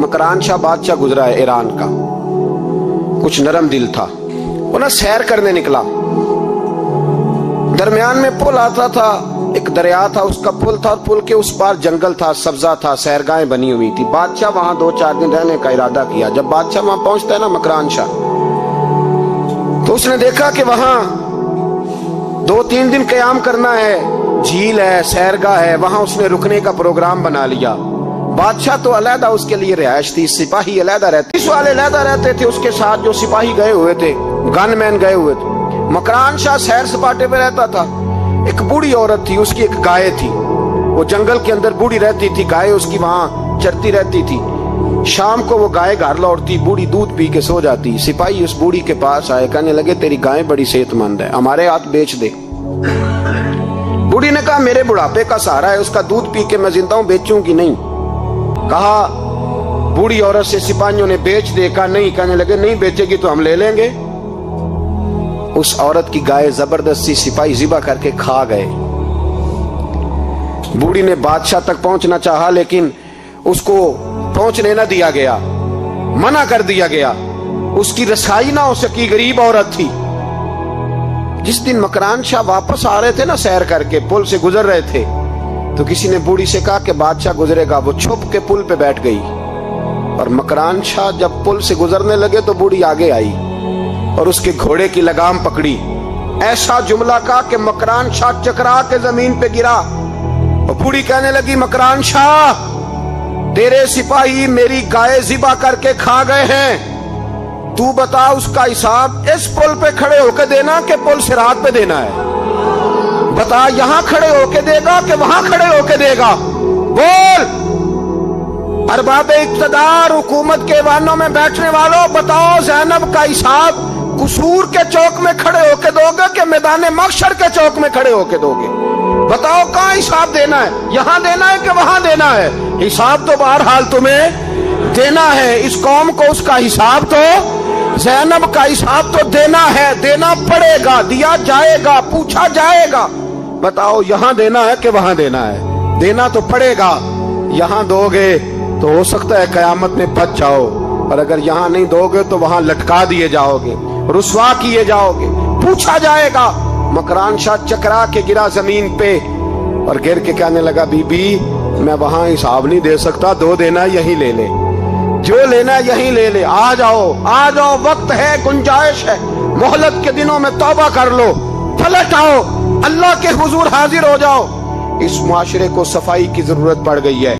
मकरान शाह बादशाह गुजरा है ईरान का, कुछ नरम दिल था। वो ना सैर करने निकला, दरमियान में पुल आता था, एक दरिया था, उसका पुल था और पुल के उस पार जंगल था, सब्जा था, सैरगाहें बनी हुई थी। बादशाह वहां 2-4 दिन रहने का इरादा किया। जब बादशाह वहां पहुंचता है ना मकरान शाह, तो उसने देखा कि वहां 2-3 दिन क़याम करना है, झील है, सैरगाह है, वहां उसने रुकने का प्रोग्राम बना लिया। बादशाह तो अलहदा उसके लिए रिहाइश थी, सिपाही अलहदा रहते, पुलिस वाले अलहदा रहते थे उसके साथ, जो सिपाही गए हुए थे, गनमैन गए हुए थे। मकरान शाह सैर सपाटे पे रहता था। एक बूढ़ी औरत थी, उसकी एक गाय थी, वो जंगल के अंदर बूढ़ी रहती थी, गाय उसकी वहां चरती रहती थी। शाम को वो गाय घर लौटती, बूढ़ी दूध पी के सो जाती। सिपाही उस बूढ़ी के पास आए, कहने लगे तेरी गाय बड़ी सेहतमंद है, हमारे हाथ बेच दे। बूढ़ी ने कहा मेरे बुढ़ापे का सहारा है, उसका दूध पी के मैं जिंदा हूं, बेचूंगी नहीं। कहा बूढ़ी औरत से सिपाहियों ने बेच दे, कहा नहीं। कहने लगे नहीं बेचेगी तो हम ले लेंगे। उस औरत की गाय जबरदस्ती सिपाही ज़िबा करके खा गए। बूढ़ी ने बादशाह तक पहुंचना चाहा, लेकिन उसको पहुंचने न दिया गया, मना कर दिया गया। उसकी रसाई ना हो सकी, गरीब औरत थी। जिस दिन मकरान शाह वापस आ रहे थे ना, सैर करके पुल से गुजर रहे थे, तो किसी ने बूढ़ी से कहा कि बादशाह गुजरेगा। वो छुप के पुल पे बैठ गई और मकरान शाह जब पुल से गुजरने लगे तो बूढ़ी आगे आई और उसके घोड़े की लगाम पकड़ी। ऐसा जुमला कहा कि मकरान शाह चकरा के जमीन पे गिरा। और बूढ़ी कहने लगी मकरान शाह, तेरे सिपाही मेरी गाय ज़िबा करके खा गए हैं, तू बता उसका हिसाब इस पुल पे खड़े होके देना कि पुल सिरात पे देना है? बता, यहां खड़े होके देगा कि वहां खड़े होके देगा? बोल। अरबाबे इक्तदार, हुकूमत के वानों में बैठने वालों, बताओ ज़ैनब का हिसाब कसूर के चौक में खड़े होके दोगे कि मैदान महशर के चौक में खड़े होके दोगे? बताओ कहां हिसाब देना है, यहां देना है कि वहां देना है? हिसाब तो बहरहाल तुम्हें देना है। इस कौम को उसका हिसाब तो, ज़ैनब का हिसाब तो देना है, देना पड़ेगा, दिया जाएगा, पूछा जाएगा। बताओ यहां देना है कि वहां देना है? देना तो पड़ेगा। यहां दोगे तो हो सकता है कयामत में बच जाओ, और अगर यहां नहीं दोगे तो वहां लटका दिए जाओगे, रुस्वा किए जाओगे, पूछा जाएगा। मकरान शाह चकरा के गिरा जमीन पे और गिर के कहने लगा बीबी मैं वहां हिसाब नहीं दे सकता, दो देना यहीं ले ले, जो लेना यहीं ले ले। आ जाओ, आ जाओ, वक्त है, गुंजाइश है, मोहलत के दिनों में तौबा कर लो, पलट आओ, अल्लाह के हुजूर हाजिर हो जाओ। इस मुआशरे को सफाई की जरूरत पड़ गई है।